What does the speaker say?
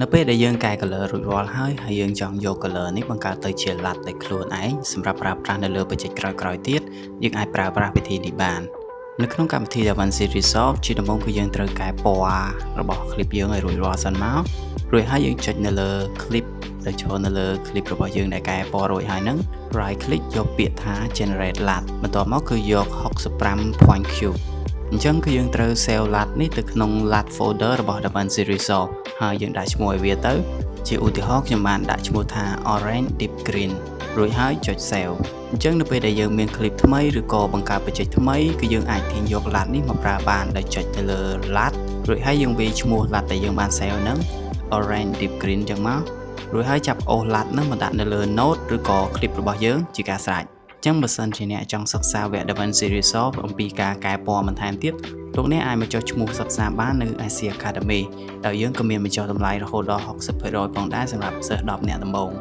នៅពេលដែលយើងកែ color រួចរាល់ហើយយើងចង់យក color នេះបង្កើតទៅជាឡាត់ដោយខ្លួនឯងសម្រាប់ប្រើប្រាស់នៅលើ project ក្រោយៗទៀតយើងអាចប្រើប្រាស់វិធីនេះបាននៅក្នុងកម្មវិធី DaVinci Resolve ជាដំបូងគឺយើងត្រូវកែពណ៌របស់ clip យើងឲ្យរួចរាល់សិនមករួចហើយយើងចុចនៅលើ clip ទៅចូលនៅលើ clip របស់យើងដែលកែពណ៌រួចហើយហ្នឹង right click យកពាក្យថា generate LUT បន្ទាប់មកគឺយក65 point cube អញ្ចឹងគឺយើងត្រូវ save LUT នេះទៅក្នុង LUT folder របស់ DaVinci Resolve ហើយយើងដាក់ឈ្មោះឲ្យវាទៅជាឧទាហរណ៍ខ្ញុំបានដាក់ឈ្មោះថា orange deep green រួចហើយចុច save អញ្ចឹងនៅពេលដែលយើងមាន clip ថ្មីឬក៏បង្កើត project ថ្មីគឺយើងអាចទាញយក LUT នេះមកប្រើបានដោយចុចទៅលើ LUT រួចហើយយើងវាយឈ្មោះ LUT ដែលយើងបាន save ហ្នឹង orange deep green អញ្ចឹងមករួចហើយចាប់អូស LUT ហ្នឹងមកដាក់នៅលើ node ឬក៏ clip របស់យើងជាការស្រេចអញ្ចឹងបើសិនជាអ្នកចង់សិក្សាវគ្គ DaVinci Resolve អំពីការកែពណ៌បន្ថែមទៀតលោកអ្នកអាចមកចុះឈ្មោះសិក្សាបាននៅ IC Academy ដោយយើងក៏មានបញ្ចុះតម្លៃរហូតដល់ 60% ផងដែរសម្រាប់សិស្ស10នាក់ដំបូង